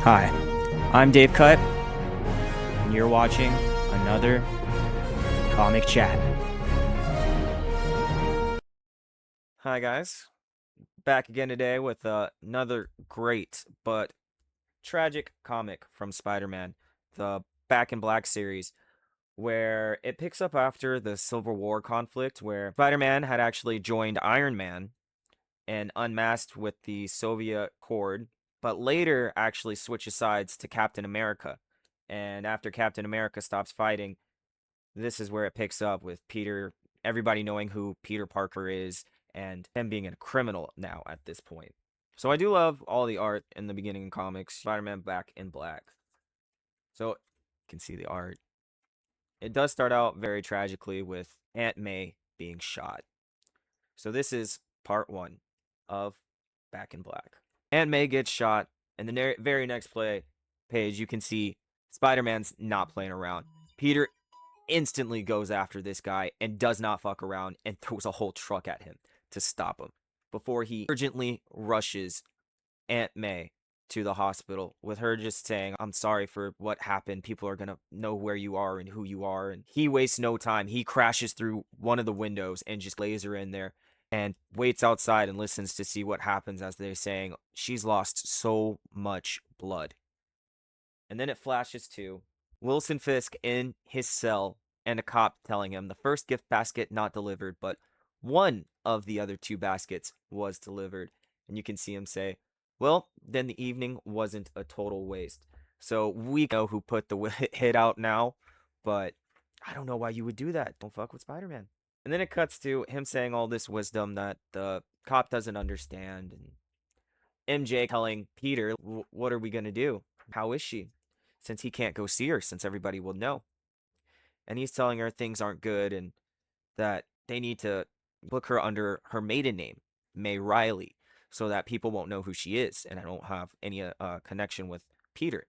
Hi, I'm Dave Cut, and you're watching another Comic Chat. Hi guys, back again today with another great but tragic comic from Spider-Man, the Back in Black series, where it picks up after the Civil War conflict, where Spider-Man had actually joined Iron Man and unmasked with the Soviet Accord, but later actually switches sides to Captain America. And after Captain America stops fighting, this is where it picks up with Peter, everybody knowing who Peter Parker is, and him being a criminal now at this point. So I do love all the art in the beginning comics, Spider-Man Back in Black. So you can see the art. It does start out very tragically with Aunt May being shot. So this is part one of Back in Black. Aunt May gets shot, and the very next page, you can see Spider-Man's not playing around. Peter instantly goes after this guy and does not fuck around and throws a whole truck at him to stop him before he urgently rushes Aunt May to the hospital with her just saying, "I'm sorry for what happened. People are going to know where you are and who you are." And he wastes no time. He crashes through one of the windows and just lays her in there and waits outside and listens to see what happens as they're saying, "She's lost so much blood." And then it flashes to Wilson Fisk in his cell and a cop telling him the first gift basket not delivered, but one of the other two baskets was delivered. And you can see him say, "Well, then the evening wasn't a total waste." So we know who put the hit out now, but I don't know why you would do that. Don't fuck with Spider-Man. And then it cuts to him saying all this wisdom that the cop doesn't understand. And MJ telling Peter, "What are we going to do? How is she?" Since he can't go see her, since everybody will know. And he's telling her things aren't good and that they need to book her under her maiden name, May Riley, so that people won't know who she is and I don't have any connection with Peter.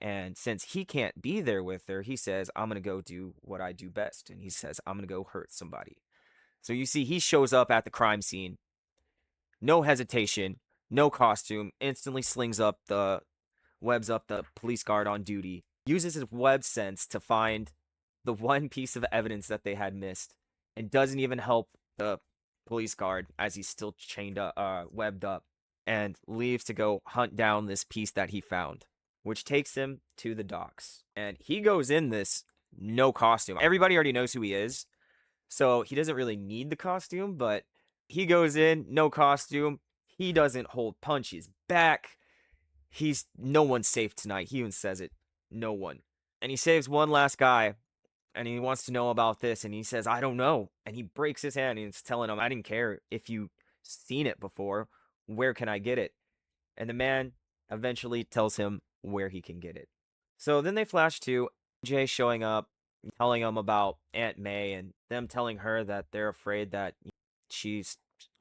And since he can't be there with her, he says, "I'm going to go do what I do best." And he says, "I'm going to go hurt somebody." So you see, he shows up at the crime scene, no hesitation, no costume, instantly webs up the police guard on duty, uses his web sense to find the one piece of evidence that they had missed, and doesn't even help the police guard as he's still webbed up, and leaves to go hunt down this piece that he found, which takes him to the docks. And he goes in this no costume. Everybody already knows who he is, so he doesn't really need the costume, but he goes in, no costume. He doesn't hold punches back. No one's safe tonight. He even says it. No one. And he saves one last guy, and he wants to know about this, and he says, "I don't know." And he breaks his hand, and he's telling him, "I didn't care if you seen it before. Where can I get it?" And the man eventually tells him where he can get it. So then they flash to Jay showing up, telling him about Aunt May, and them telling her that they're afraid that she's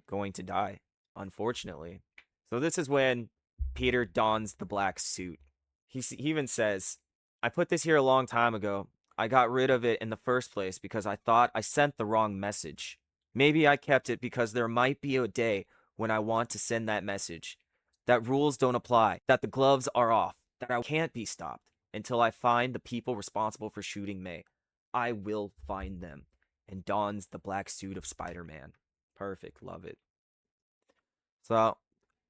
going to die, unfortunately. So this is when Peter dons the black suit. He even says, "I put this here a long time ago. I got rid of it in the first place because I thought I sent the wrong message. Maybe I kept it because there might be a day when I want to send that message. That rules don't apply, that the gloves are off, that I can't be stopped until I find the people responsible for shooting May. I will find them." And dons the black suit of Spider-Man. Perfect. Love it. So,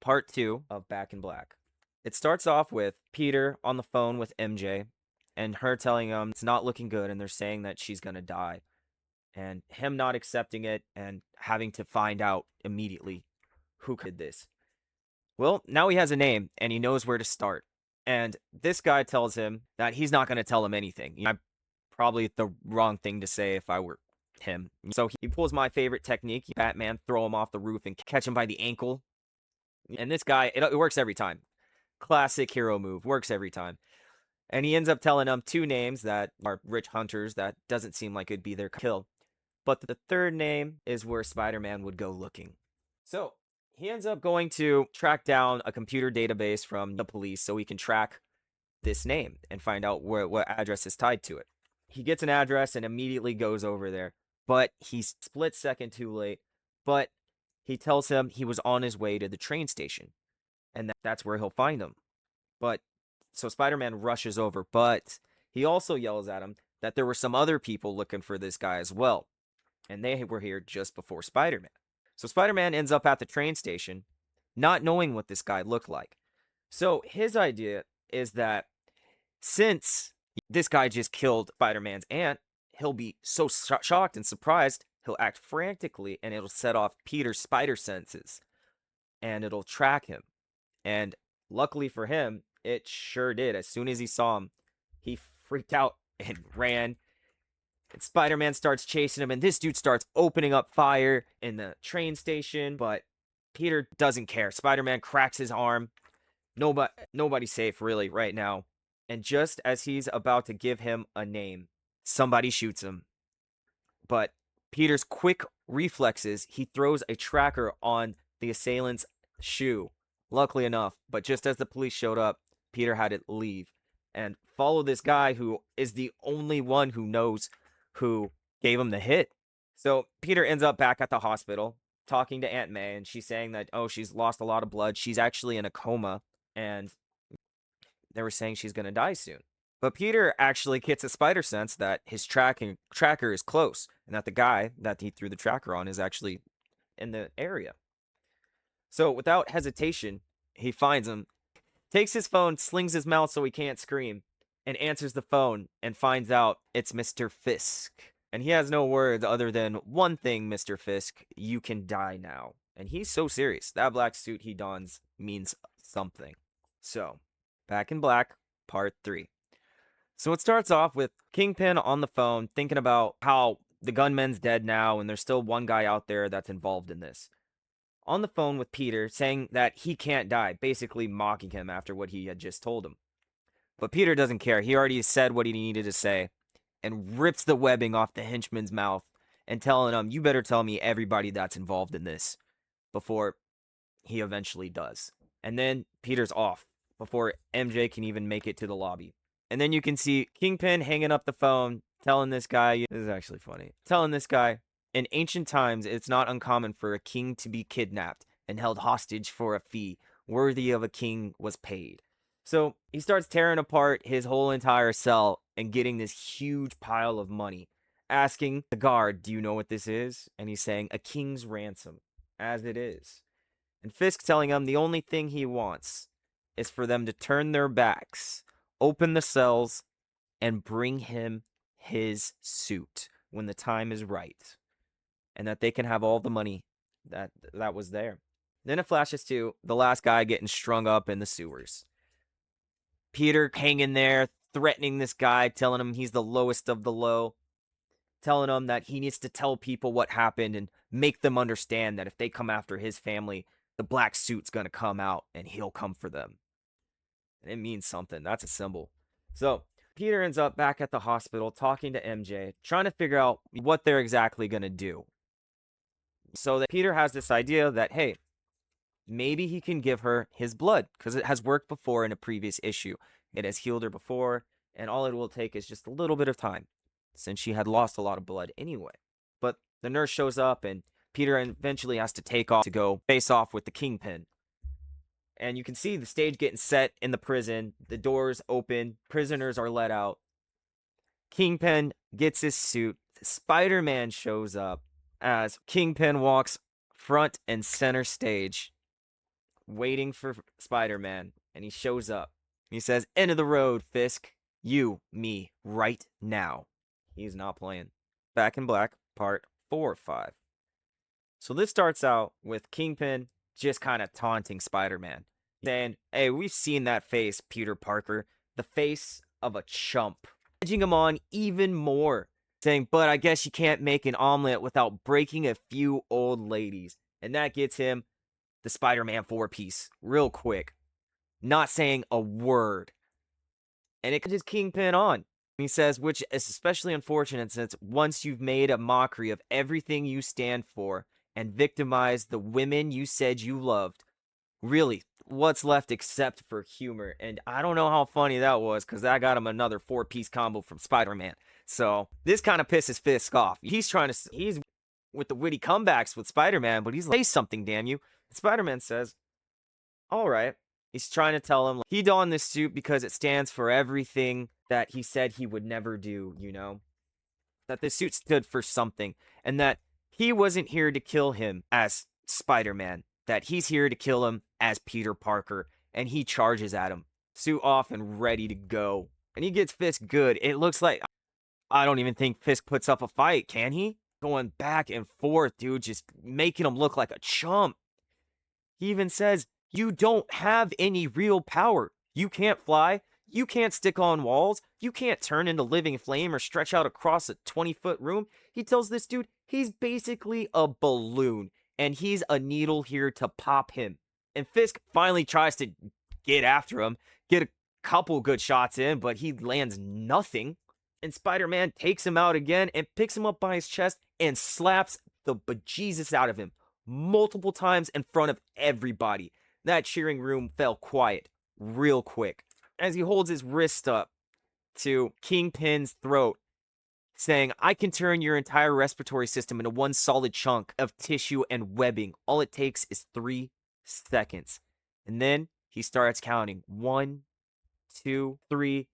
part two of Back in Black. It starts off with Peter on the phone with MJ and her telling him it's not looking good and they're saying that she's going to die. And him not accepting it and having to find out immediately who did this. Well, now he has a name and he knows where to start. And this guy tells him that he's not going to tell him anything. Probably the wrong thing to say if I were him. So he pulls my favorite technique, Batman, throw him off the roof and catch him by the ankle. And this guy, it works every time. Classic hero move, works every time. And he ends up telling them two names that are rich hunters that doesn't seem like it'd be their kill. But the third name is where Spider-Man would go looking. So he ends up going to track down a computer database from the police so he can track this name and find out what address is tied to it. He gets an address and immediately goes over there, but he's split second too late. But he tells him he was on his way to the train station and that's where he'll find him. But so Spider-Man rushes over, but he also yells at him that there were some other people looking for this guy as well, and they were here just before Spider-Man. So Spider-Man ends up at the train station, not knowing what this guy looked like. So his idea is that since this guy just killed Spider-Man's aunt, he'll be so shocked and surprised, he'll act frantically and it'll set off Peter's spider senses and it'll track him. And luckily for him, it sure did. As soon as he saw him, he freaked out and ran. And Spider-Man starts chasing him, and this dude starts opening up fire in the train station, but Peter doesn't care. Spider-Man cracks his arm. Nobody's safe really right now. And just as he's about to give him a name, somebody shoots him. But Peter's quick reflexes, he throws a tracker on the assailant's shoe. Luckily enough, but just as the police showed up, Peter had to leave and follow this guy who is the only one who knows who gave him the hit. So Peter ends up back at the hospital talking to Aunt May, and she's saying that, oh, she's lost a lot of blood. She's actually in a coma, and they were saying she's going to die soon. But Peter actually gets a spider sense that his tracker is close, and that the guy that he threw the tracker on is actually in the area. So without hesitation, he finds him, takes his phone, slings his mouth so he can't scream, and answers the phone and finds out it's Mr. Fisk. And he has no words other than one thing, Mr. Fisk, you can die now. And he's so serious. That black suit he dons means something. So, Back in Black, Part 3. So it starts off with Kingpin on the phone thinking about how the gunman's dead now and there's still one guy out there that's involved in this. On the phone with Peter saying that he can't die, basically mocking him after what he had just told him. But Peter doesn't care. He already said what he needed to say and rips the webbing off the henchman's mouth and telling him, you better tell me everybody that's involved in this before he eventually does. And then Peter's off before MJ can even make it to the lobby. And then you can see Kingpin hanging up the phone, telling this guy, this is actually funny, telling this guy, in ancient times, it's not uncommon for a king to be kidnapped and held hostage for a fee worthy of a king was paid. So he starts tearing apart his whole entire cell and getting this huge pile of money, asking the guard, do you know what this is? And he's saying, a king's ransom, as it is. And Fisk telling him the only thing he wants is for them to turn their backs, open the cells, and bring him his suit when the time is right. And that they can have all the money that was there. Then it flashes to the last guy getting strung up in the sewers. Peter hanging there, threatening this guy, telling him he's the lowest of the low, telling him that he needs to tell people what happened and make them understand that if they come after his family, the black suit's going to come out and he'll come for them. And it means something. That's a symbol. So Peter ends up back at the hospital talking to MJ, trying to figure out what they're exactly going to do. So that Peter has this idea that, hey, maybe he can give her his blood because it has worked before in a previous issue. It has healed her before, and all it will take is just a little bit of time since she had lost a lot of blood anyway. But the nurse shows up, and Peter eventually has to take off to go face off with the Kingpin. And you can see the stage getting set in the prison. The doors open. Prisoners are let out. Kingpin gets his suit. Spider-Man shows up as Kingpin walks front and center stage, waiting for Spider-Man. And he shows up. He says, end of the road, Fisk. You, me, right now. He's not playing. Back in Black, Part 4 or 5. So this starts out with Kingpin just kind of taunting Spider-Man, saying, hey, we've seen that face, Peter Parker. The face of a chump. Edging him on even more. Saying, but I guess you can't make an omelet without breaking a few old ladies. And that gets him the Spider-Man 4-piece real quick. Not saying a word. And it just Kingpin on. He says, which is especially unfortunate since once you've made a mockery of everything you stand for and victimized the women you said you loved, really, what's left except for humor? And I don't know how funny that was because that got him another 4-piece combo from Spider-Man. So this kind of pisses Fisk off. He's with the witty comebacks with Spider-Man, but he's like, say something, damn you. And Spider-Man says, all right, He's trying to tell him he donned this suit because it stands for everything that he said he would never do, you know? That this suit stood for something, and that he wasn't here to kill him as Spider-Man, that he's here to kill him as Peter Parker, and he charges at him, suit off and ready to go. And he gets Fisk good. It looks like I don't even think Fisk puts up a fight, can he? Going back and forth, dude, just making him look like a chump. He even says, "You don't have any real power. You can't fly. You can't stick on walls. You can't turn into living flame or stretch out across a 20-foot room." He tells this dude he's basically a balloon and he's a needle here to pop him. And Fisk finally tries to get after him, get a couple good shots in, but he lands nothing. And Spider-Man takes him out again and picks him up by his chest and slaps the bejesus out of him multiple times in front of everybody. That cheering room fell quiet real quick as he holds his wrist up to Kingpin's throat, saying, "I can turn your entire respiratory system into one solid chunk of tissue and webbing. All it takes is 3 seconds." And then he starts counting 1, 2, 3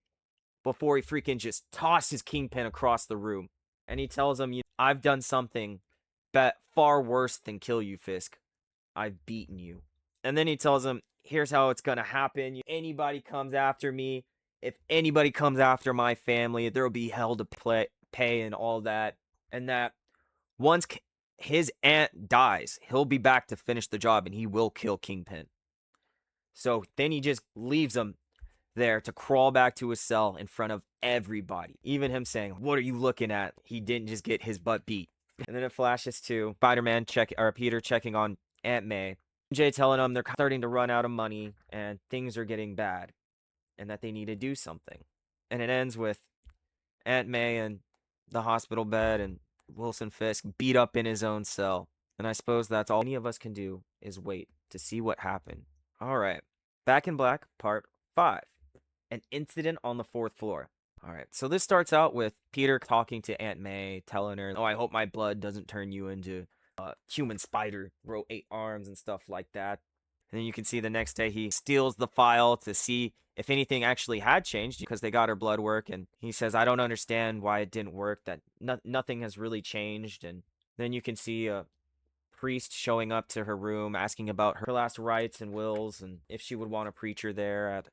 before he freaking just tosses Kingpin across the room. And he tells him, "I've done something far worse than kill you, Fisk. I've beaten you." And then he tells him, "Here's how it's gonna happen. Anybody comes after me, if anybody comes after my family, there'll be hell to pay and all that. And that once his aunt dies, he'll be back to finish the job and he will kill Kingpin." So then he just leaves him there to crawl back to his cell in front of everybody. Even him saying, "What are you looking at?" He didn't just get his butt beat. And then it flashes to Spider-Man Peter checking on Aunt May. Jay telling them they're starting to run out of money and things are getting bad and that they need to do something. And it ends with Aunt May in the hospital bed and Wilson Fisk beat up in his own cell. And I suppose that's all any of us can do is wait to see what happened. All right. Back in Black, Part 5. An incident on the 4th floor. All right, so this starts out with Peter talking to Aunt May, telling her, "Oh, I hope my blood doesn't turn you into a human spider, grow 8 arms and stuff like that." And then you can see the next day he steals the file to see if anything actually had changed because they got her blood work. And he says, "I don't understand why it didn't work, that nothing has really changed." And then you can see a priest showing up to her room asking about her last rites and wills and if she would want a preacher there at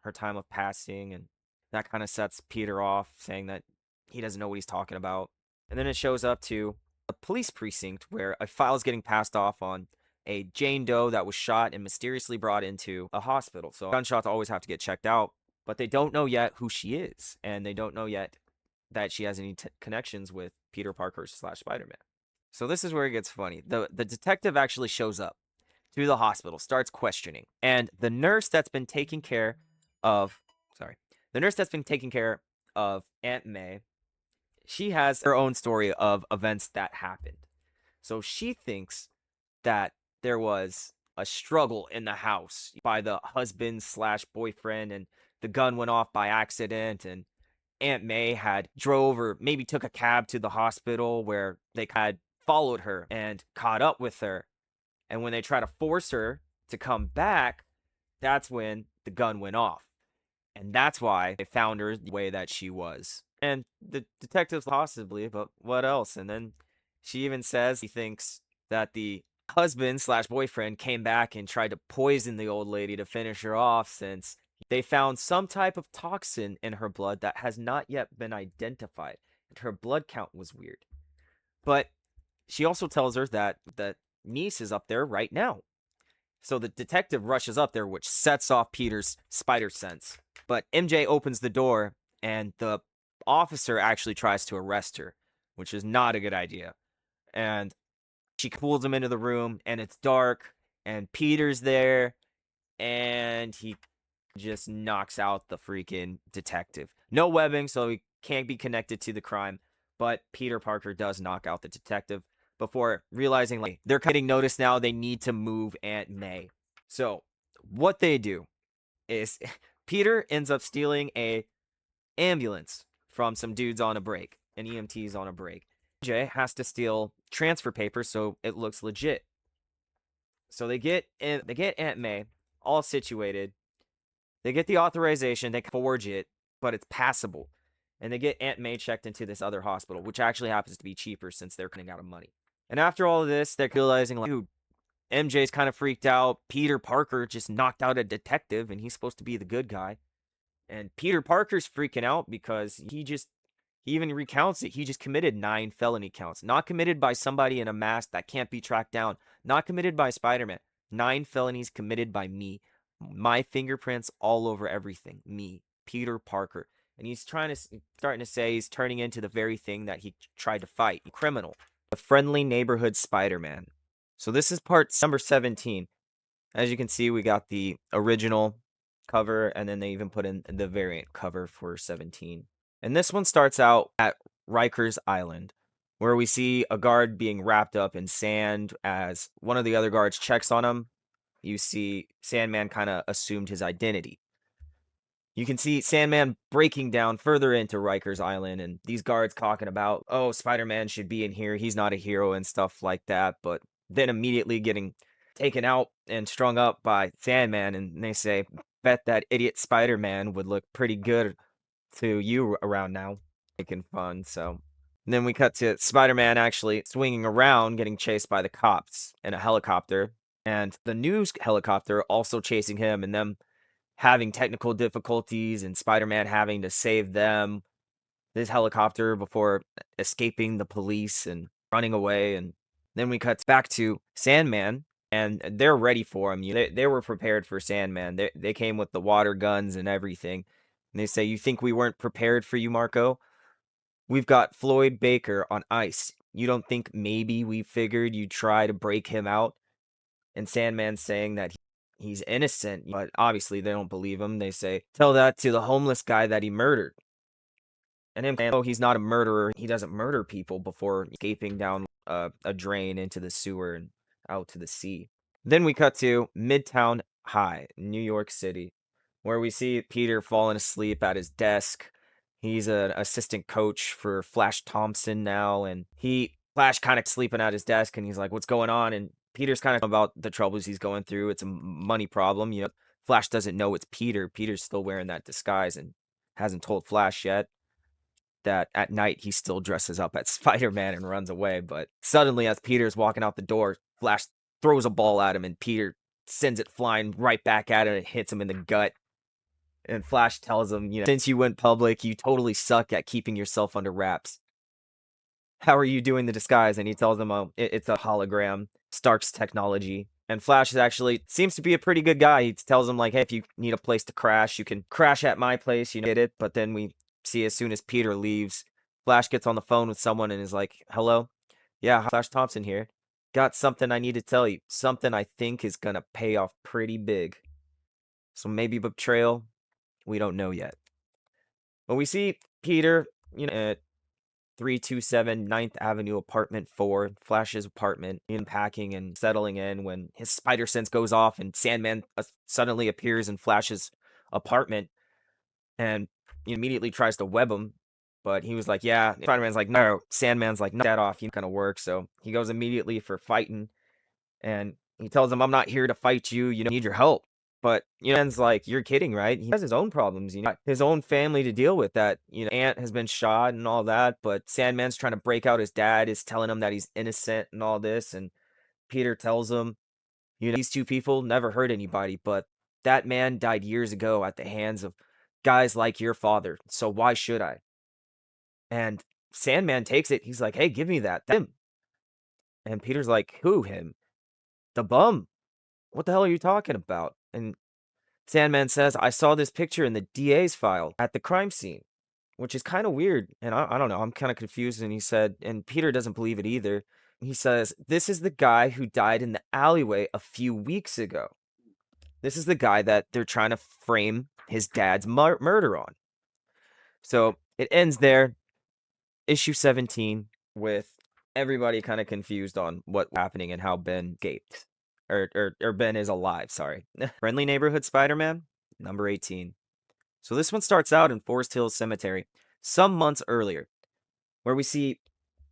her time of passing, and that kind of sets Peter off, saying that he doesn't know what he's talking about. And then it shows up to a police precinct where a file is getting passed off on a Jane Doe that was shot and mysteriously brought into a hospital. So gunshots always have to get checked out, but they don't know yet who she is, and they don't know yet that she has any connections with Peter Parker / Spider-Man. So this is where it gets funny. The detective actually shows up to the hospital, starts questioning, and the nurse that's been taking care of Aunt May, she has her own story of events that happened. So she thinks that there was a struggle in the house by the husband / boyfriend, and the gun went off by accident, and Aunt May had drove or maybe took a cab to the hospital where they had followed her and caught up with her. And when they try to force her to come back, that's when the gun went off. And that's why they found her the way that she was. And the detectives possibly, but what else? And then she even says he thinks that the husband / boyfriend came back and tried to poison the old lady to finish her off, since they found some type of toxin in her blood that has not yet been identified. And her blood count was weird. But she also tells her that the niece is up there right now. So the detective rushes up there, which sets off Peter's spider sense. But MJ opens the door, and the officer actually tries to arrest her, which is not a good idea. And she pulls him into the room, and it's dark, and Peter's there, and he just knocks out the freaking detective. No webbing, so he can't be connected to the crime, but Peter Parker does knock out the detective before realizing they're getting notice now, they need to move Aunt May. So what they do is Peter ends up stealing a ambulance from some dudes on a break, an EMTs on a break. Jay has to steal transfer papers so it looks legit. So they get Aunt May, all situated. They get the authorization, they can forge it, but it's passable. And they get Aunt May checked into this other hospital, which actually happens to be cheaper since they're running out of money. And after all of this, they're realizing, like, dude, MJ's kind of freaked out. Peter Parker just knocked out a detective, and he's supposed to be the good guy. And Peter Parker's freaking out because he even recounts it. He just committed 9 felony counts. Not committed by somebody in a mask that can't be tracked down. Not committed by Spider-Man. 9 felonies committed by me. My fingerprints all over everything. Me, Peter Parker. And he's starting to say he's turning into the very thing that he tried to fight. Criminal. The friendly neighborhood Spider-Man. So this is part number 17. As you can see, we got the original cover, and then they even put in the variant cover for 17. And this one starts out at Rikers Island, where we see a guard being wrapped up in sand as one of the other guards checks on him. You see Sandman kind of assumed his identity. You can see Sandman breaking down further into Rikers Island, and these guards talking about, oh, Spider-Man should be in here. He's not a hero and stuff like that. But then immediately getting taken out and strung up by Sandman, and they say, bet that idiot Spider-Man would look pretty good to you around now. Making fun, so. And then we cut to Spider-Man actually swinging around, getting chased by the cops in a helicopter, and the news helicopter also chasing him, and them having technical difficulties, and Spider-Man having to save them, this helicopter, before escaping the police and running away. And then we cut back to Sandman, and they're ready for him. They were prepared for Sandman. They came with the water guns and everything. And they say, you think we weren't prepared for you, Marco? We've got Floyd Baker on ice. You don't think maybe we figured you'd try to break him out? And Sandman's saying that he's innocent, but obviously they don't believe him. They say, tell that to the homeless guy that he murdered. And him saying, oh, he's not a murderer. He doesn't murder people before escaping down a drain into the sewer and out to the sea. Then we cut to Midtown High, New York City, where we see Peter falling asleep at his desk. He's an assistant coach for Flash Thompson now, and Flash kind of sleeping at his desk, and he's like, what's going on? And Peter's kind of about the troubles he's going through. It's a money problem. Flash doesn't know it's Peter. Peter's still wearing that disguise and hasn't told Flash yet that at night he still dresses up as Spider-Man and runs away. But suddenly, as Peter's walking out the door, Flash throws a ball at him, and Peter sends it flying right back at him and hits him in the gut. And Flash tells him, since you went public, you totally suck at keeping yourself under wraps. How are you doing the disguise? And he tells him, oh, it's a hologram, Stark's technology. And Flash actually seems to be a pretty good guy. He tells him, like, hey, if you need a place to crash, you can crash at my place, get it. But then we see as soon as Peter leaves, Flash gets on the phone with someone and is like, hello? Yeah, Flash Thompson here. Got something I need to tell you. Something I think is gonna pay off pretty big. So maybe betrayal? We don't know yet. But we see Peter, at 327 9th Avenue, apartment 4, Flash's apartment, unpacking and settling in when his spider sense goes off and Sandman suddenly appears in Flash's apartment and he immediately tries to web him. But he was like, yeah, Spider-Man's like, no. Sandman's like, knock that off, you're not gonna work. So he goes immediately for fighting, and he tells him, I'm not here to fight you, need your help. But, Man's like, you're kidding, right? He has his own problems, his own family to deal with. That, Aunt has been shot and all that, but Sandman's trying to break out his dad, is telling him that he's innocent and all this, and Peter tells him, these two people never hurt anybody, but that man died years ago at the hands of guys like your father, so why should I? And Sandman takes it, he's like, hey, give me that, him. And Peter's like, who, him? The bum. What the hell are you talking about? And Sandman says, I saw this picture in the DA's file at the crime scene, which is kind of weird. And I don't know, I'm kind of confused. And he said, and Peter doesn't believe it either. He says, this is the guy who died in the alleyway a few weeks ago. This is the guy that they're trying to frame his dad's murder on. So it ends there, issue 17, with everybody kind of confused on what's happening and how Ben escaped. Or Ben is alive, sorry. Friendly Neighborhood Spider-Man, number 18. So this one starts out in Forest Hills Cemetery, some months earlier, where we see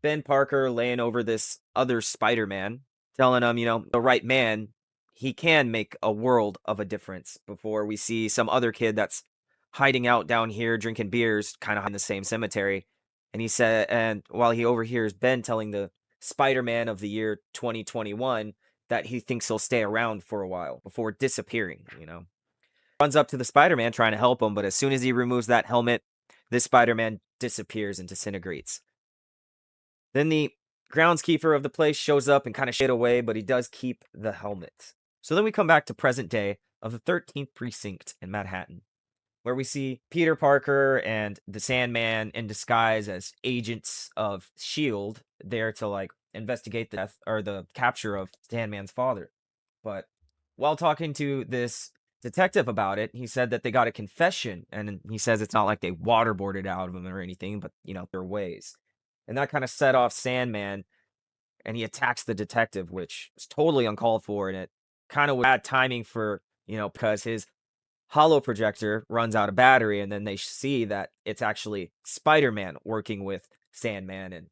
Ben Parker laying over this other Spider-Man, telling him, the right man, he can make a world of a difference before we see some other kid that's hiding out down here drinking beers kind of in the same cemetery. And he said, and while he overhears Ben telling the Spider-Man of the year 2021 that he thinks he'll stay around for a while before disappearing. Runs up to the Spider-Man trying to help him, but as soon as he removes that helmet, this Spider-Man disappears and disintegrates. Then the groundskeeper of the place shows up and kind of shit away, but he does keep the helmet. So then we come back to present day of the 13th precinct in Manhattan, where we see Peter Parker and the Sandman in disguise as agents of Shield there to like investigate the death or the capture of Sandman's father. But while talking to this detective about it, he said that they got a confession, and he says it's not like they waterboarded out of him or anything, but their ways. And that kind of set off Sandman, and he attacks the detective, which is totally uncalled for, and it kind of was bad timing for, because his holo projector runs out of battery, and then they see that it's actually Spider-Man working with Sandman, and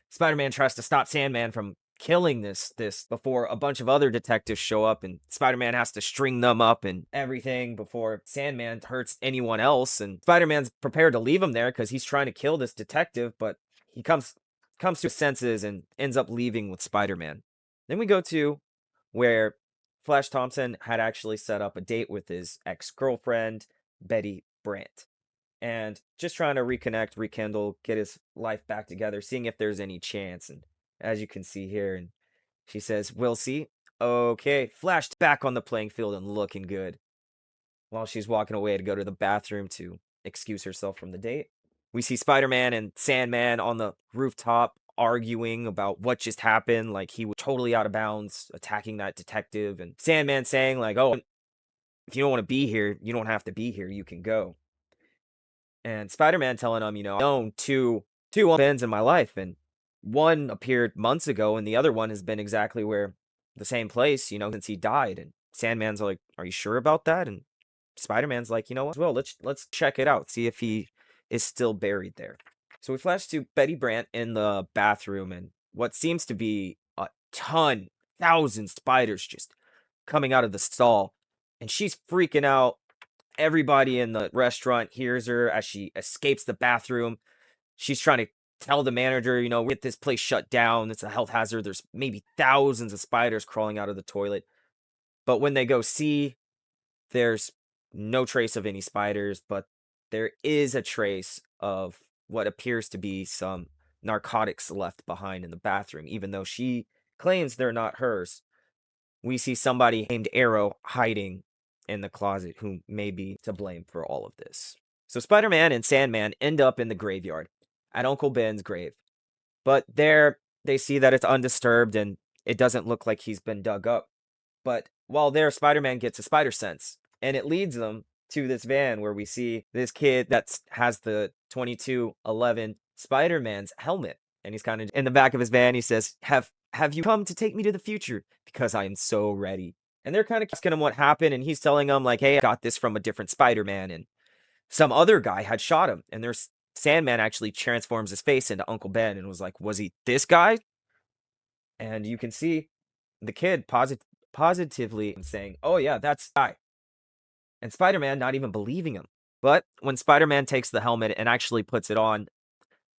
Spider-Man tries to stop Sandman from killing this before a bunch of other detectives show up, and Spider-Man has to string them up and everything before Sandman hurts anyone else. And Spider-Man's prepared to leave him there because he's trying to kill this detective, but he comes to his senses and ends up leaving with Spider-Man. Then we go to where Flash Thompson had actually set up a date with his ex-girlfriend, Betty Brant, and just trying to reconnect, rekindle, get his life back together, seeing if there's any chance. And as you can see here, and she says, "We'll see." Okay, Flash back on the playing field and looking good. While she's walking away to go to the bathroom to excuse herself from the date, we see Spider-Man and Sandman on the rooftop arguing about what just happened. Like he was totally out of bounds, attacking that detective, and Sandman saying like, "Oh, if you don't want to be here, you don't have to be here. You can go." And Spider-Man telling him, I've known two Bens in my life, and one appeared months ago, and the other one has been exactly where the same place, since he died. And Sandman's like, "Are you sure about that?" And Spider-Man's like, "You know what? Well, let's check it out, see if he is still buried there." So we flash to Betty Brant in the bathroom, and what seems to be a thousand spiders just coming out of the stall, and she's freaking out. Everybody in the restaurant hears her as she escapes the bathroom. She's trying to tell the manager, get this place shut down. It's a health hazard. There's maybe thousands of spiders crawling out of the toilet. But when they go see, there's no trace of any spiders, but there is a trace of what appears to be some narcotics left behind in the bathroom, even though she claims they're not hers. We see somebody named Arrow hiding in the closet who may be to blame for all of this. So Spider-Man and Sandman end up in the graveyard at Uncle Ben's grave. But there they see that it's undisturbed and it doesn't look like he's been dug up. But while there, Spider-Man gets a spider sense, and it leads them to this van where we see this kid that has the 2211 Spider-Man's helmet. And he's kind of in the back of his van. He says, Have you come to take me to the future? Because I am so ready." And they're kind of asking him what happened, and he's telling them, like, "Hey, I got this from a different Spider-Man, and some other guy had shot him." And there's Sandman actually transforms his face into Uncle Ben and was like, "Was he this guy?" And you can see the kid positively saying, "Oh yeah, that's the guy." And Spider-Man not even believing him. But when Spider-Man takes the helmet and actually puts it on,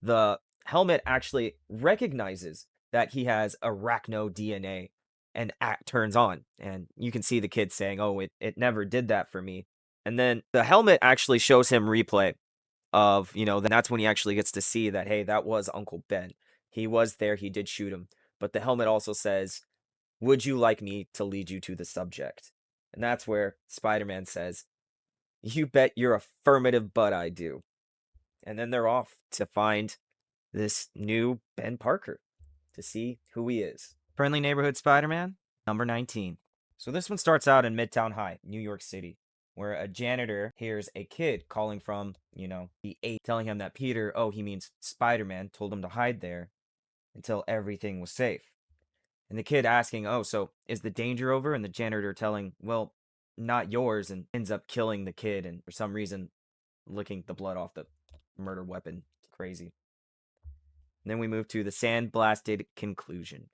the helmet actually recognizes that he has arachno DNA and turns on. And you can see the kid saying, "Oh, it never did that for me." And then the helmet actually shows him replay of, then that's when he actually gets to see that, hey, that was Uncle Ben. He was there, he did shoot him. But the helmet also says, "Would you like me to lead you to the subject?" And that's where Spider-Man says, "You bet your affirmative butt I do." And then they're off to find this new Ben Parker to see who he is. Friendly Neighborhood Spider-Man, number 19. So this one starts out in Midtown High, New York City, where a janitor hears a kid calling from, the 8, telling him that Peter, oh, he means Spider-Man, told him to hide there until everything was safe. And the kid asking, "Oh, so is the danger over?" And the janitor telling, "Well, not yours," and ends up killing the kid and for some reason licking the blood off the murder weapon. Crazy. And then we move to the sandblasted conclusion.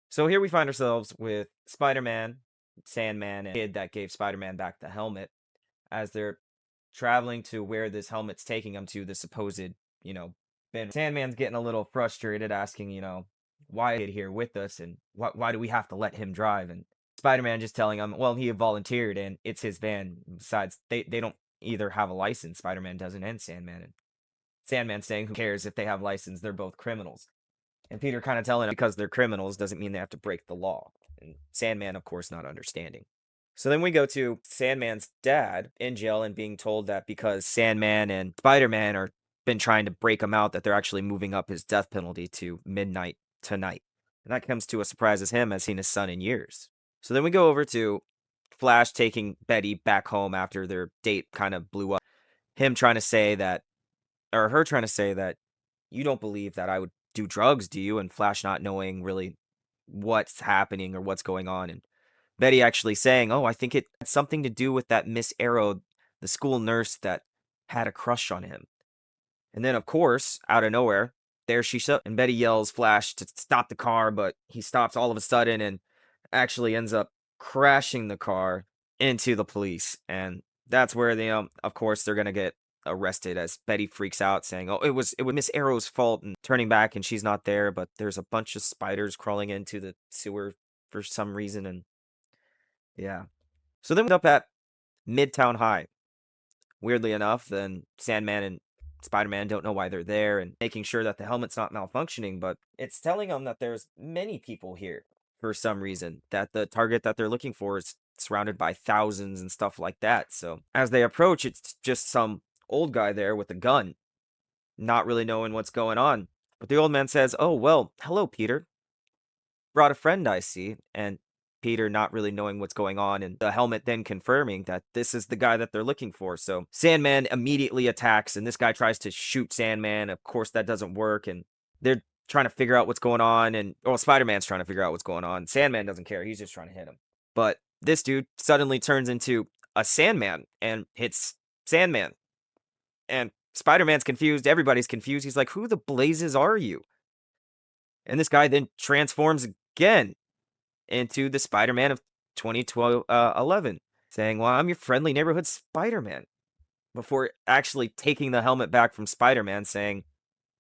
So here we find ourselves with Spider-Man Sandman and the kid that gave Spider-Man back the helmet as they're traveling to where this helmet's taking them to, the supposed, bin. Sandman's getting a little frustrated, asking, why is he here with us and why do we have to let him drive? And Spider-Man just telling him, well, he volunteered and it's his van. Besides, they don't either have a license, Spider-Man doesn't, and Sandman. And Sandman saying, who cares if they have license? They're both criminals. And Peter kind of telling him because they're criminals doesn't mean they have to break the law. And Sandman, of course, not understanding. So then we go to Sandman's dad in jail and being told that because Sandman and Spider-Man are been trying to break him out, that they're actually moving up his death penalty to midnight tonight. And that comes to a surprise as him has seen his son in years. So then we go over to Flash taking Betty back home after their date kind of blew up. Him trying to say that, or her trying to say that, you don't believe that I would do drugs, do you? And Flash not knowing really what's happening or what's going on. And Betty actually saying, oh, I think it had something to do with that Miss Arrow, the school nurse that had a crush on him. And then, of course, out of nowhere, there she sits, and Betty yells Flash to stop the car, but he stops all of a sudden and actually ends up crashing the car into the police. And that's where they, of course, they're gonna get arrested as Betty freaks out, saying, "Oh, it was Miss Arrow's fault," and turning back, and she's not there, but there's a bunch of spiders crawling into the sewer for some reason, and yeah. So then we end up at Midtown High. Weirdly enough, then Sandman and Spider-Man don't know why they're there and making sure that the helmet's not malfunctioning, but it's telling them that there's many people here for some reason, that the target that they're looking for is surrounded by thousands and stuff like that. So as they approach, it's just some old guy there with a gun, not really knowing what's going on. But the old man says, "Oh, well, hello, Peter. Brought a friend, I see." And Peter not really knowing what's going on, and the helmet then confirming that this is the guy that they're looking for. So Sandman immediately attacks, and this guy tries to shoot Sandman. Of course, that doesn't work, and they're trying to figure out what's going on. And well, Spider-Man's trying to figure out what's going on. Sandman doesn't care; he's just trying to hit him. But this dude suddenly turns into a Sandman and hits Sandman, and Spider-Man's confused. Everybody's confused. He's like, "Who the blazes are you?" And this guy then transforms again into the Spider-Man of 2012, 11, saying, well, I'm your friendly neighborhood Spider-Man. Before actually taking the helmet back from Spider-Man, saying,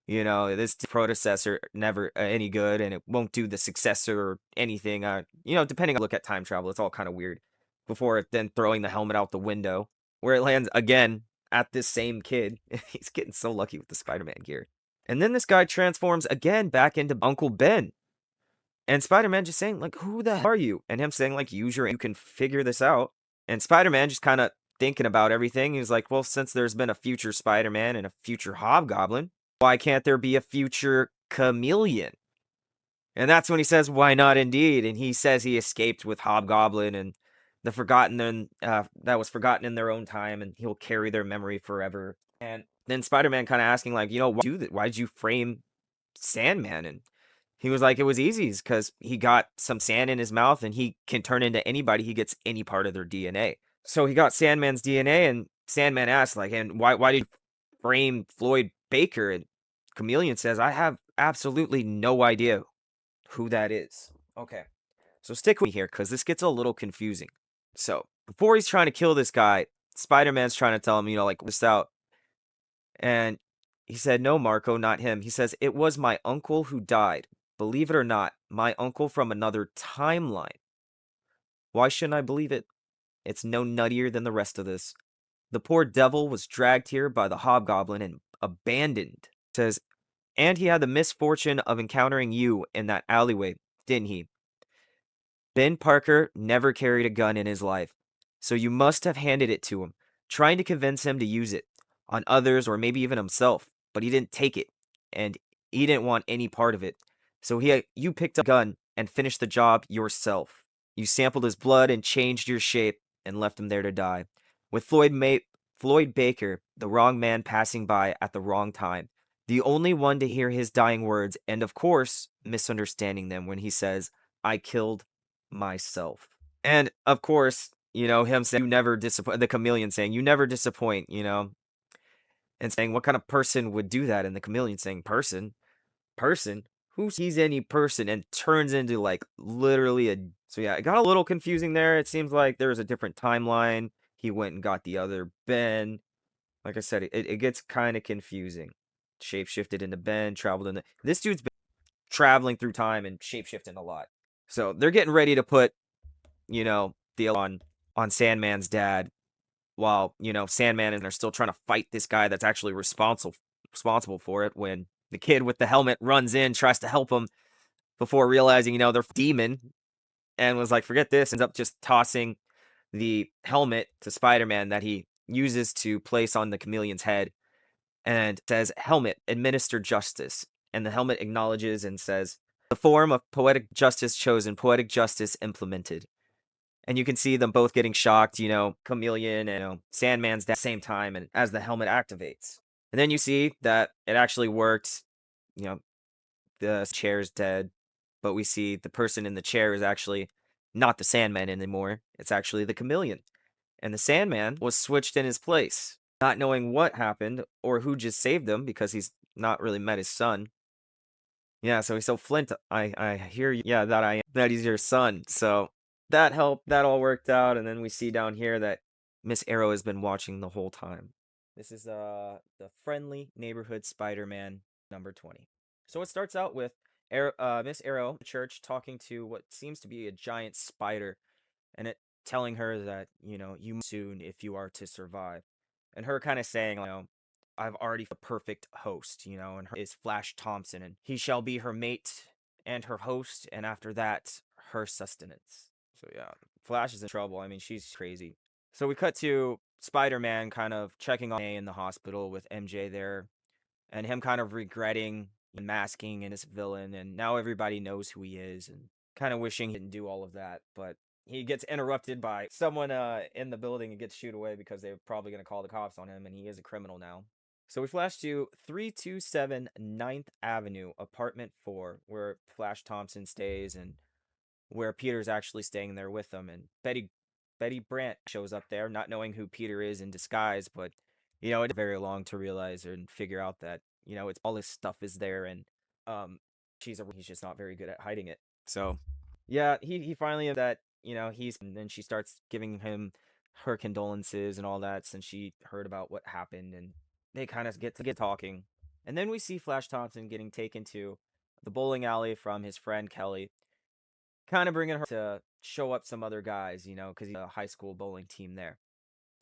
this predecessor never any good, and it won't do the successor or anything. Depending on look at time travel, it's all kind of weird. Before then throwing the helmet out the window, where it lands again at this same kid. He's getting so lucky with the Spider-Man gear. And then this guy transforms again back into Uncle Ben. And Spider-Man just saying, like, who the hell are you? And him saying, like, you can figure this out. And Spider-Man just kind of thinking about everything. He's like, well, since there's been a future Spider-Man and a future Hobgoblin, why can't there be a future Chameleon? And that's when he says, why not indeed? And he says he escaped with Hobgoblin and the forgotten and that was forgotten in their own time, and he'll carry their memory forever. And then Spider-Man kind of asking, like, why'd you frame Sandman? And he was like, it was easy because he got some sand in his mouth and he can turn into anybody. He gets any part of their DNA. So he got Sandman's DNA, and Sandman asked, like, and why did you frame Floyd Baker? And Chameleon says, I have absolutely no idea who that is. Okay. So stick with me here because this gets a little confusing. So before he's trying to kill this guy, Spider-Man's trying to tell him, like, this out. And he said, no, Marco, not him. He says, it was my uncle who died. Believe it or not, my uncle from another timeline. Why shouldn't I believe it? It's no nuttier than the rest of this. The poor devil was dragged here by the hobgoblin and abandoned. Says, and he had the misfortune of encountering you in that alleyway, didn't he? Ben Parker never carried a gun in his life, so you must have handed it to him, trying to convince him to use it on others or maybe even himself, but he didn't take it, and he didn't want any part of it. So you picked up a gun and finished the job yourself. You sampled his blood and changed your shape and left him there to die. With Floyd Baker, the wrong man passing by at the wrong time, the only one to hear his dying words, and of course, misunderstanding them when he says, I killed myself. And of course, him saying, you never disappoint, the Chameleon saying, you never disappoint, and saying, what kind of person would do that? And the Chameleon saying, person? Who sees any person? And turns into like literally a So yeah, it got a little confusing there. It seems like there was a different timeline. He went and got the other Ben. Like I said, it gets kind of confusing. Shapeshifted into Ben, traveled in the. This dude's been traveling through time and shapeshifting a lot. So they're getting ready to put, the on Sandman's dad, while Sandman and they're still trying to fight this guy that's actually responsible for it. When the kid with the helmet runs in, tries to help him before realizing they're demon, and was like, forget this, ends up just tossing the helmet to Spider-Man that he uses to place on the chameleon's head, and says, helmet, administer justice. And the helmet acknowledges and says, the form of poetic justice chosen, poetic justice implemented. And you can see them both getting shocked, Chameleon and Sandman's at the same time, and as the helmet activates. And then you see that it actually worked. You know, the chair's dead, but we see the person in the chair is actually not the Sandman anymore. It's actually the Chameleon. And the Sandman was switched in his place, not knowing what happened or who just saved him because he's not really met his son. Yeah, so Flint, I hear you. Yeah, that he's your son. So that helped. That all worked out. And then we see down here that Miss Arrow has been watching the whole time. This is the Friendly Neighborhood Spider-Man number 20. So it starts out with Miss Arrow at church talking to what seems to be a giant spider, and it telling her that you must soon if you are to survive, and her kind of saying, I've already the perfect host, and her is Flash Thompson, and he shall be her mate and her host, and after that, her sustenance. So yeah, Flash is in trouble. I mean, she's crazy. So we cut to Spider-Man kind of checking on A in the hospital with MJ there, and him kind of regretting masking and his villain, and now everybody knows who he is, and kind of wishing he didn't do all of that, but he gets interrupted by someone in the building and gets shooed away because they're probably going to call the cops on him, and he is a criminal now. So we flash to 327 Ninth Avenue, apartment 4, where Flash Thompson stays, and where Peter's actually staying there with them. And Betty Brant shows up there, not knowing who Peter is in disguise, but it took very long to realize and figure out that it's all his stuff is there, and he's just not very good at hiding it. So yeah, he finally that he's, and then she starts giving him her condolences and all that since she heard about what happened, and they kind of get talking. And then we see Flash Thompson getting taken to the bowling alley from his friend Kelly, kind of bringing her to show up some other guys, because he's a high school bowling team there.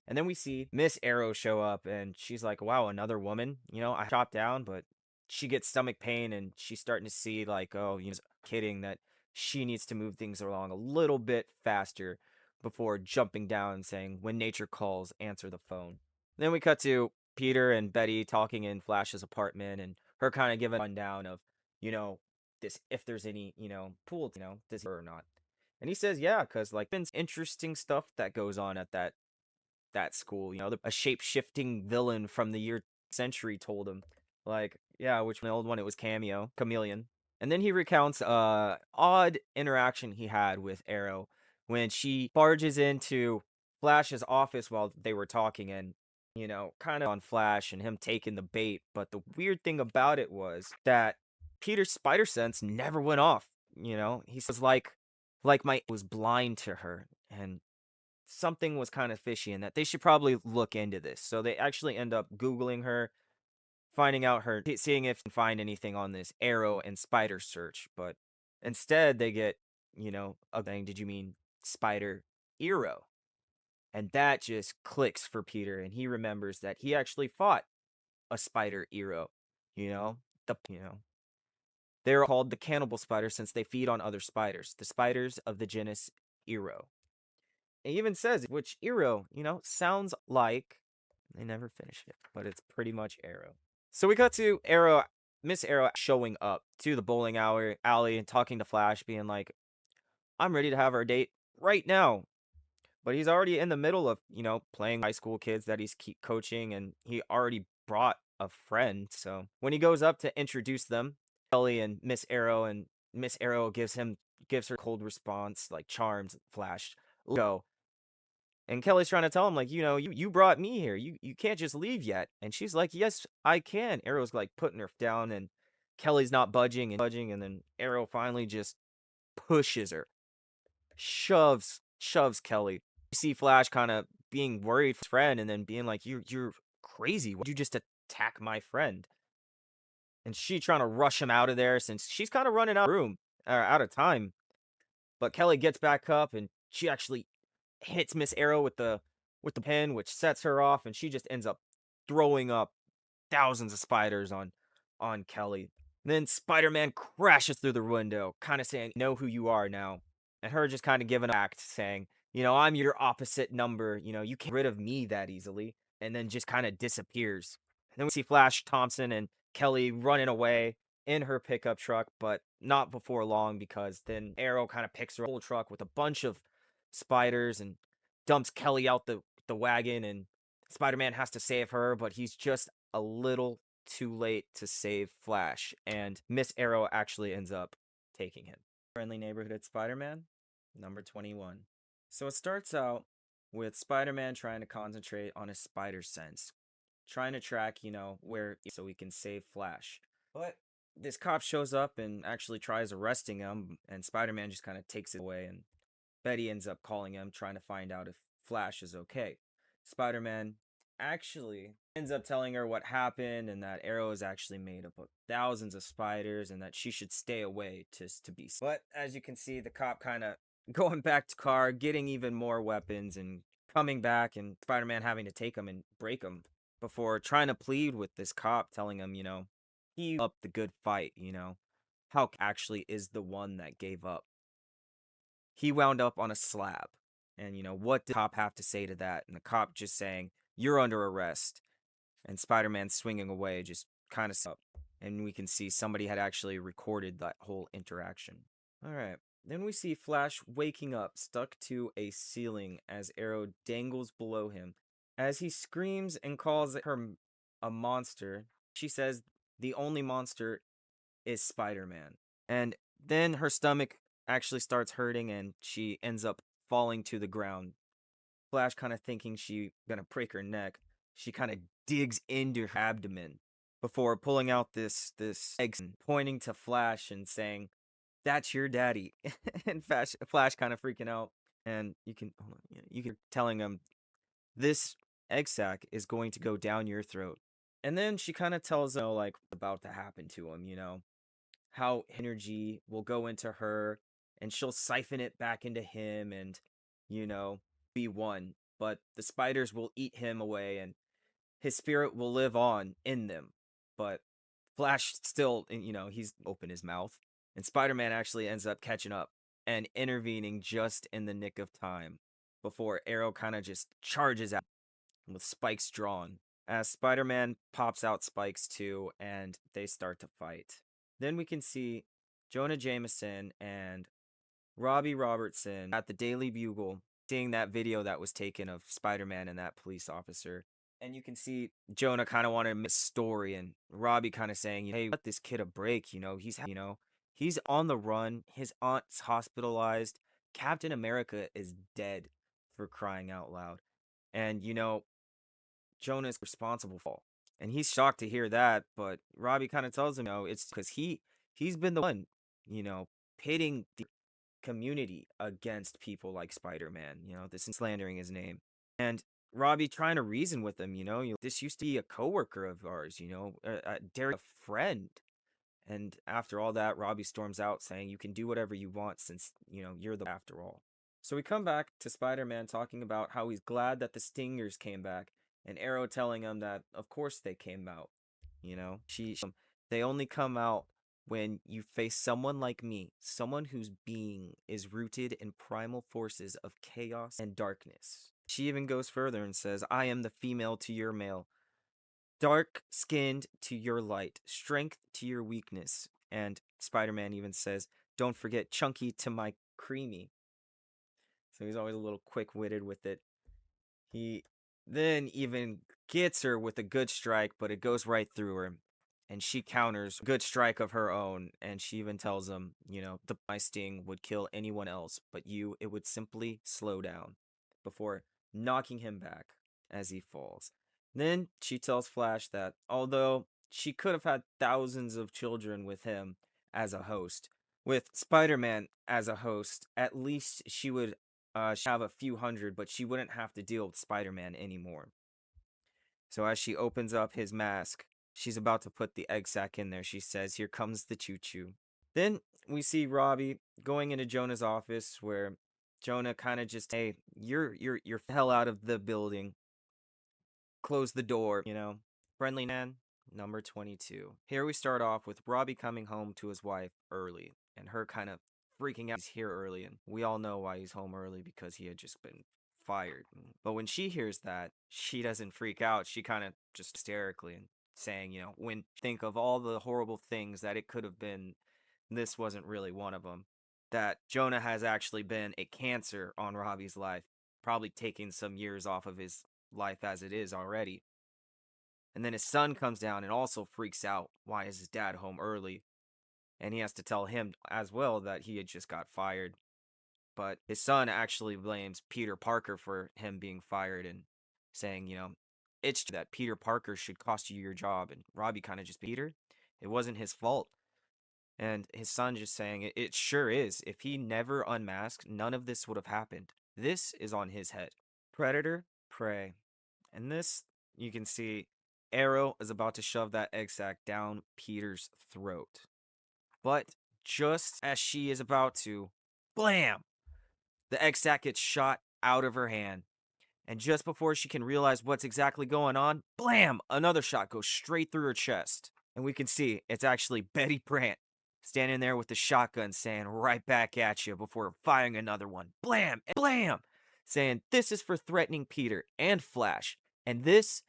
And then we see Miss Arrow show up, and she's like, wow, another woman? I chopped down, but she gets stomach pain, and she's starting to see, like, oh, kidding that she needs to move things along a little bit faster before jumping down and saying, when nature calls, answer the phone. Then we cut to Peter and Betty talking in Flash's apartment, and her kind of giving a rundown of, you know, this, if there's any, pool, this or not. And he says, yeah, because, like, there's interesting stuff that goes on at that school. A shape shifting villain from the year century told him, like, yeah, which the old one it was Chameleon. And then he recounts odd interaction he had with Arrow when she barges into Flash's office while they were talking, and kind of on Flash and him taking the bait. But the weird thing about it was that Peter's spider sense never went off. He says, like my was blind to her, and something was kind of fishy, in that they should probably look into this. So they actually end up Googling her, finding out seeing if they can find anything on this Arrow and Spider search. But instead they get, a thing, did you mean Spider Arrow? And that just clicks for Peter, and he remembers that he actually fought a Spider Arrow. They're called the cannibal spider since they feed on other spiders, the spiders of the genus Arrow. It even says which Arrow, sounds like. They never finish it, but it's pretty much Arrow. So we cut to Miss Arrow showing up to the bowling alley and talking to Flash, being like, I'm ready to have our date right now. But he's already in the middle of, playing high school kids that he's keep coaching, and he already brought a friend. So when he goes up to introduce them, Kelly and Miss Arrow gives her cold response, like charms Flash. Go. And Kelly's trying to tell him, like, you brought me here. You can't just leave yet. And she's like, yes, I can. Arrow's like putting her down, and Kelly's not budging, and then Arrow finally just pushes her. shoves Kelly. You see Flash kind of being worried for his friend and then being like, you're crazy. Why'd you just attack my friend?" And she trying to rush him out of there since she's kind of running out of room or out of time. But Kelly gets back up and she actually hits Miss Arrow with the pin, which sets her off, and she just ends up throwing up thousands of spiders on Kelly. And then Spider-Man crashes through the window, kind of saying, "Know who you are now." And her just kind of giving an act saying, "I'm your opposite number. You can't get rid of me that easily." And then just kind of disappears. And then we see Flash Thompson and Kelly running away in her pickup truck, but not before long because then Arrow kind of picks her whole truck with a bunch of spiders and dumps Kelly out the wagon, and Spider-Man has to save her, but he's just a little too late to save Flash, and Miss Arrow actually ends up taking him. Friendly Neighborhood Spider-Man, number 21. So it starts out with Spider-Man trying to concentrate on his spider sense, trying to track, where so he can save Flash. But this cop shows up and actually tries arresting him, and Spider-Man just kind of takes it away, and Betty ends up calling him, trying to find out if Flash is okay. Spider-Man actually ends up telling her what happened and that Arrow is actually made up of thousands of spiders and that she should stay away to be safe. But as you can see, the cop kind of going back to car, getting even more weapons and coming back, and Spider-Man having to take them and break them before trying to plead with this cop, telling him, he up the good fight, how actually is the one that gave up. He wound up on a slab. And, what did the cop have to say to that? And the cop just saying, "You're under arrest." And Spider-Man swinging away just kind of up. And we can see somebody had actually recorded that whole interaction. All right. Then we see Flash waking up, stuck to a ceiling as Arrow dangles below him. As he screams and calls her a monster, she says the only monster is Spider-Man. And then her stomach actually starts hurting and she ends up falling to the ground. Flash kind of thinking she gonna break her neck. She kind of digs into her abdomen before pulling out this egg and pointing to Flash and saying, "That's your daddy." And Flash kind of freaking out. And you can hold on, yeah, you can telling him, "This egg sac is going to go down your throat." And then she kind of tells him, like, about to happen to him, how energy will go into her and she'll siphon it back into him and, you know, be one. But the spiders will eat him away and his spirit will live on in them. But Flash still, he's open his mouth. And Spider-Man actually ends up catching up and intervening just in the nick of time before Arrow kind of just charges out with spikes drawn. As Spider-Man pops out spikes too, and they start to fight. Then we can see Jonah Jameson and Robbie Robertson at the Daily Bugle seeing that video that was taken of Spider-Man and that police officer. And you can see Jonah kind of wanted to make a story and Robbie kind of saying, "Hey, let this kid a break, he's on the run, his aunt's hospitalized, Captain America is dead, for crying out loud." And Jonah's responsible for. And he's shocked to hear that, but Robbie kind of tells him, it's because he's been the one, pitting the community against people like Spider-Man, this is slandering his name. And Robbie trying to reason with him, this used to be a coworker of ours, Derek, a friend. And after all that, Robbie storms out saying, "You can do whatever you want since, you're the after all." So we come back to Spider-Man talking about how he's glad that the Stingers came back, and Arrow telling him that of course they came out. They only come out when you face someone like me, someone whose being is rooted in primal forces of chaos and darkness. She even goes further and says, "I am the female to your male, dark skinned to your light, strength to your weakness." And Spider-Man even says, "Don't forget chunky to my creamy." So he's always a little quick witted with it. He then even gets her with a good strike, but it goes right through her. And she counters a good strike of her own. And she even tells him, my sting would kill anyone else, but you, it would simply slow down before knocking him back as he falls. Then she tells Flash that although she could have had thousands of children with him as a host, With Spider-Man as a host, at least she would have a few hundred, but she wouldn't have to deal with Spider-Man anymore. So as she opens up his mask, she's about to put the egg sack in there. She says, "Here comes the choo-choo." Then we see Robbie going into Jonah's office where Jonah kind of just, "Hey, you're the hell out of the building. Close the door. Friendly man number 22. Here we start off with Robbie coming home to his wife early and her kind of freaking out he's here early, and we all know why he's home early because he had just been fired. But when she hears that, she doesn't freak out. She kind of just hysterically and saying, when think of all the horrible things that it could have been, this wasn't really one of them. That Jonah has actually been a cancer on Robbie's life, probably taking some years off of his life as it is already. And then his son comes down and also freaks out. Why is his dad home early? And he has to tell him as well that he had just got fired. But his son actually blames Peter Parker for him being fired and saying, it's that Peter Parker should cost you your job. And Robbie kind of just, Peter, it wasn't his fault. And his son just saying, it sure is. If he never unmasked, none of this would have happened. This is on his head. Predator, prey. And this, you can see Arrow is about to shove that egg sack down Peter's throat. But just as she is about to, blam! The egg sack gets shot out of her hand. And just before she can realize what's exactly going on, blam! Another shot goes straight through her chest. And we can see it's actually Betty Brant standing there with the shotgun saying, "Right back at you," before firing another one. Blam! And blam! Saying, "This is for threatening Peter and Flash. And this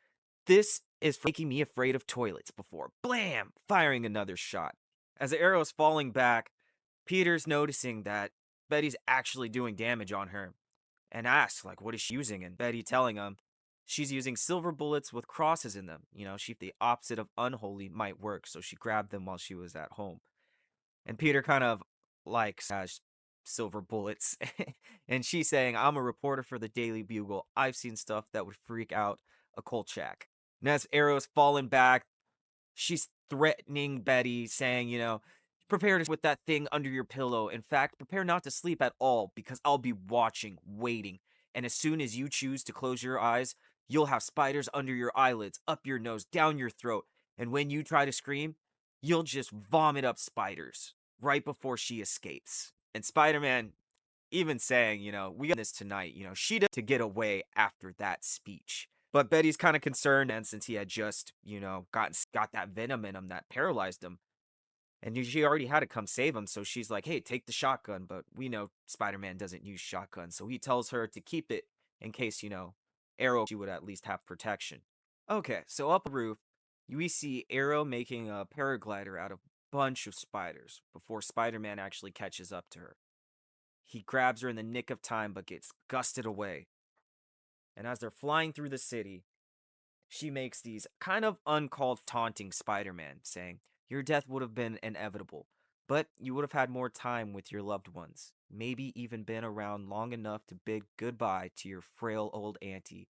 is for making me afraid of toilets," before blam! Firing another shot. As the arrow is falling back, Peter's noticing that Betty's actually doing damage on her and asks, like, what is she using? And Betty telling him she's using silver bullets with crosses in them. The opposite of unholy might work, so she grabbed them while she was at home. And Peter kind of likes silver bullets. And she's saying, "I'm a reporter for the Daily Bugle. I've seen stuff that would freak out a Kolchak." And as Arrow's fallen back, she's threatening Betty, saying, "Prepare to with that thing under your pillow. In fact, prepare not to sleep at all, because I'll be watching, waiting. And as soon as you choose to close your eyes, you'll have spiders under your eyelids, up your nose, down your throat. And when you try to scream, you'll just vomit up spiders right before she escapes." And Spider-Man even saying, "We got this tonight." She does to get away after that speech. But Betty's kind of concerned, and since he had just, got that venom in him that paralyzed him, and she already had to come save him, so she's like, "Hey, take the shotgun." But we know Spider-Man doesn't use shotguns, so he tells her to keep it in case, Arrow, she would at least have protection. Okay, so up the roof, we see Arrow making a paraglider out of a bunch of spiders before Spider-Man actually catches up to her. He grabs her in the nick of time but gets gusted away. And as they're flying through the city, she makes these kind of uncalled taunting Spider-Man, saying, "Your death would have been inevitable, but you would have had more time with your loved ones. Maybe even been around long enough to bid goodbye to your frail old auntie."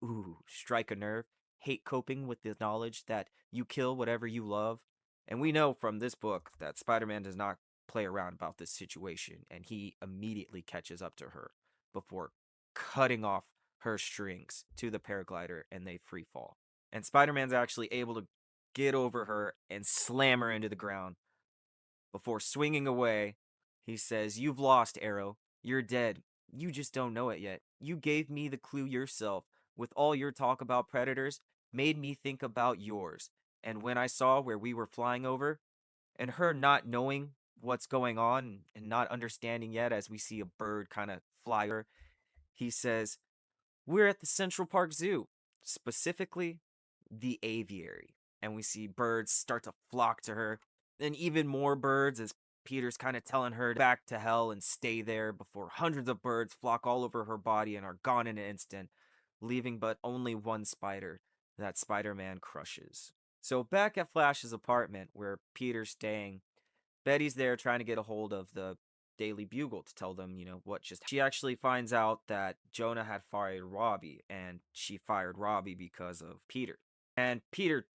Ooh, strike a nerve. Hate coping with the knowledge that you kill whatever you love. And we know from this book that Spider-Man does not play around about this situation, and he immediately catches up to her before cutting off her strings to the paraglider and they free fall. And Spider-Man's actually able to get over her and slam her into the ground. Before swinging away, he says, "You've lost, Arrow. You're dead. You just don't know it yet. You gave me the clue yourself. With all your talk about predators, made me think about yours. And when I saw where we were flying over, and her not knowing what's going on and not understanding yet as we see a bird kind of fly over, he says, we're at the Central Park Zoo, specifically the aviary. And we see birds start to flock to her, and even more birds as Peter's kind of telling her to back to hell and stay there before hundreds of birds flock all over her body and are gone in an instant, leaving but only one spider that Spider-Man crushes. So back at Flash's apartment where Peter's staying, Betty's there trying to get a hold of the Daily Bugle to tell them, what just she actually finds out that Jonah had fired Robbie, and she fired Robbie because of Peter. And Peter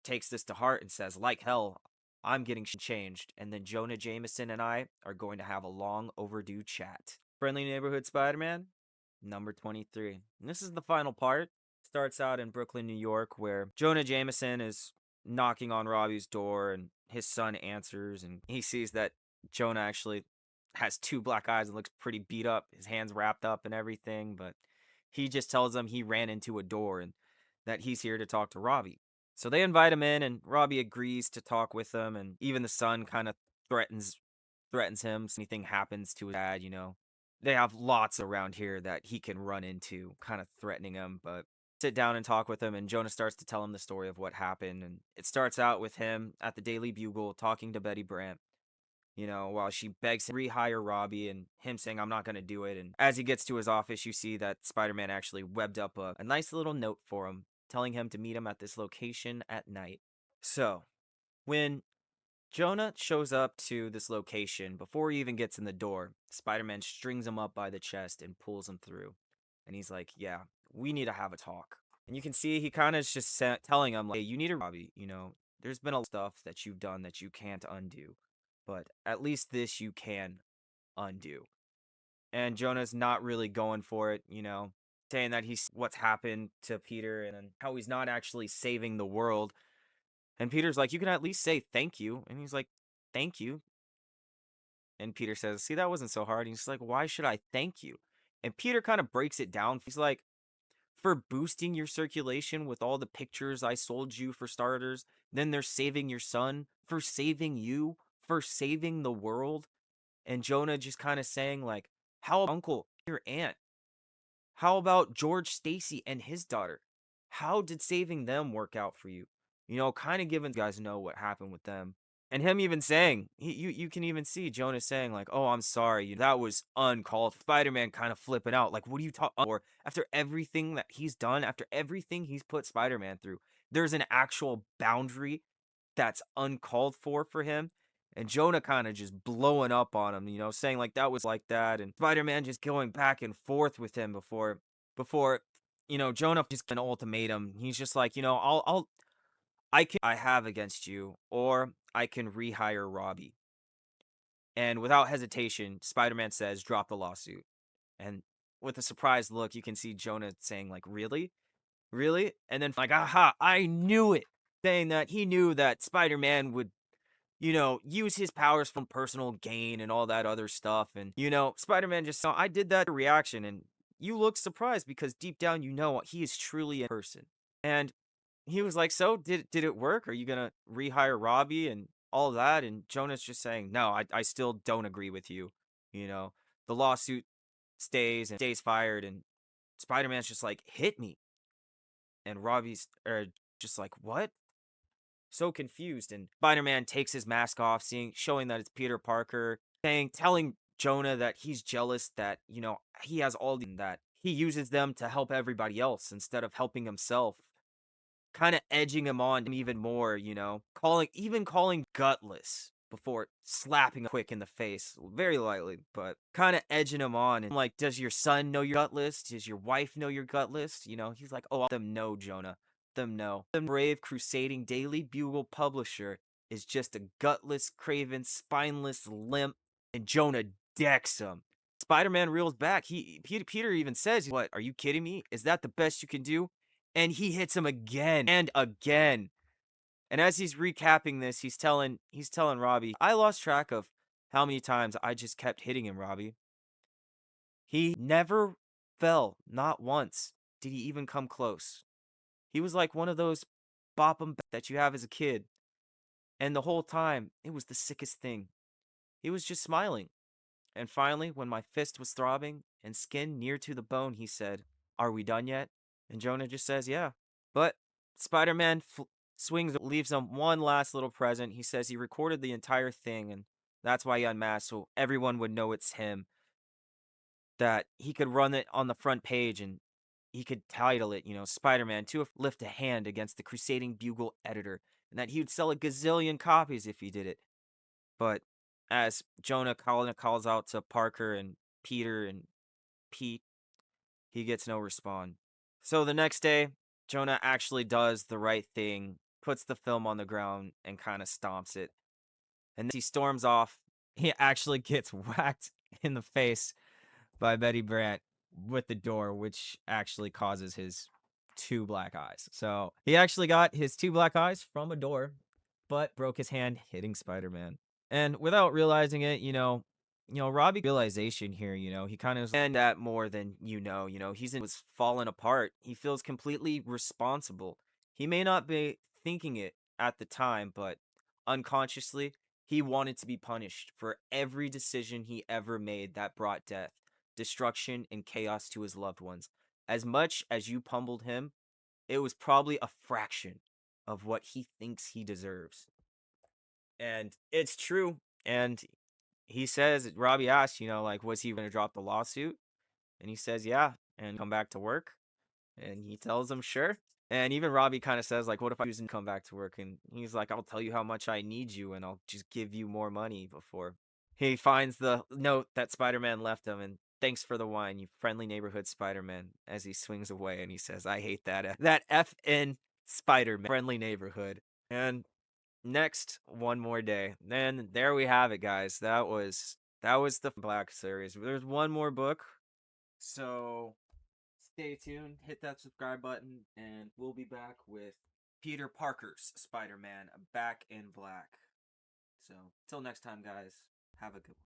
takes this to heart and says, "Like hell, I'm getting changed, and then Jonah Jameson and I are going to have a long overdue chat. Friendly Neighborhood Spider-Man, number 23. And this is the final part. Starts out in Brooklyn, New York, where Jonah Jameson is knocking on Robbie's door, and his son answers, and he sees that Jonah actually has two black eyes and looks pretty beat up, his hands wrapped up and everything, but he just tells him he ran into a door and that he's here to talk to Robbie. So they invite him in, and Robbie agrees to talk with them, and even the son kind of threatens him. So anything happens to his dad, they have lots around here that he can run into, kind of threatening him. But sit down and talk with him, and Jonah starts to tell him the story of what happened, and it starts out with him at the Daily Bugle talking to Betty Brant, while she begs him to rehire Robbie and him saying, I'm not going to do it. And as he gets to his office, you see that Spider Man actually webbed up a nice little note for him, telling him to meet him at this location at night. So, when Jonah shows up to this location, before he even gets in the door, Spider Man strings him up by the chest and pulls him through. And he's like, yeah, we need to have a talk. And you can see he kind of is just telling him, like, hey, you need a Robbie, there's been a lot of stuff that you've done that you can't undo. But at least this you can undo. And Jonah's not really going for it, saying that he's what's happened to Peter and how he's not actually saving the world. And Peter's like, you can at least say thank you. And he's like, thank you. And Peter says, see, that wasn't so hard. And he's like, why should I thank you? And Peter kind of breaks it down. He's like, for boosting your circulation with all the pictures I sold you for starters. Then they're saving your son, for saving you, for saving the world. And Jonah just kind of saying, like, how about uncle, your aunt? How about George Stacy and his daughter? How did saving them work out for you? Kind of giving you guys know what happened with them. And him even saying, you can even see Jonah saying, like, oh, I'm sorry, that was uncalled. Spider-Man kind of flipping out. Like, what are you talking for? After everything that he's done, after everything he's put Spider-Man through, there's an actual boundary that's uncalled for him. And Jonah kind of just blowing up on him, saying like that was like that. And Spider-Man just going back and forth with him before Jonah just an ultimatum. He's just like, I have against you, or I can rehire Robbie. And without hesitation, Spider-Man says, drop the lawsuit. And with a surprised look, you can see Jonah saying, like, really? Really? And then, like, aha, I knew it. Saying that he knew that Spider-Man would, use his powers from personal gain and all that other stuff. And, Spider-Man just saw, I did that reaction. And you look surprised because deep down, he is truly a person. And he was like, so did it work? Are you gonna rehire Robbie and all that? And Jonah's just saying, no, I still don't agree with you. You know, the lawsuit stays fired, and Spider-Man's just like, hit me. And Robbie's just like, what? So confused. And Spider-Man takes his mask off, showing that it's Peter Parker, telling Jonah that he's jealous that, he has all that he uses them to help everybody else instead of helping himself, kind of edging him on even more, calling gutless before slapping him quick in the face, very lightly, but kind of edging him on. And like, does your son know you're gutless? Does your wife know you're gutless? He's like, oh, let them know, Jonah. Let them know. The brave, crusading Daily Bugle publisher is just a gutless, craven, spineless limp, and Jonah decks him. Spider-Man reels back. Peter even says, "What? Are you kidding me? Is that the best you can do?" And he hits him again and again. And as he's recapping this, he's telling Robbie, I lost track of how many times I just kept hitting him, Robbie. He never fell, not once did he even come close. He was like one of those bop 'em back that you have as a kid. And the whole time, it was the sickest thing. He was just smiling. And finally, when my fist was throbbing and skin near to the bone, he said, are we done yet? And Jonah just says, yeah. But Spider-Man swings, leaves him one last little present. He says he recorded the entire thing, and that's why he unmasked, so everyone would know it's him. That he could run it on the front page, and he could title it, Spider-Man to lift a hand against the Crusading Bugle editor, and that he would sell a gazillion copies if he did it. But as Jonah calls out to Parker and Peter and Pete, he gets no response. So the next day, Jonah actually does the right thing, puts the film on the ground, and kind of stomps it. And then he storms off. He actually gets whacked in the face by Betty Brant with the door, which actually causes his two black eyes. So he actually got his two black eyes from a door, but broke his hand hitting Spider-Man. And without realizing it, Robbie realization here, he kind of and that more than he's was falling apart. He feels completely responsible. He may not be thinking it at the time, but unconsciously, he wanted to be punished for every decision he ever made that brought death, destruction, and chaos to his loved ones. As much as you pummeled him, it was probably a fraction of what he thinks he deserves. And it's true. And he says, Robbie asks, like, was he going to drop the lawsuit? And he says, yeah, and come back to work. And he tells him, sure. And even Robbie kind of says, like, what if I choose to come back to work? And he's like, I'll tell you how much I need you, and I'll just give you more money before. He finds the note that Spider-Man left him, and thanks for the wine, you friendly neighborhood Spider-Man, as he swings away, and he says, I hate that F in Spider-Man, friendly neighborhood. And next, one more day. Then there we have it, guys. That was the Black series. There's one more book, so stay tuned, hit that subscribe button, and we'll be back with Peter Parker's Spider-Man Back in Black. So, till next time, guys, have a good one.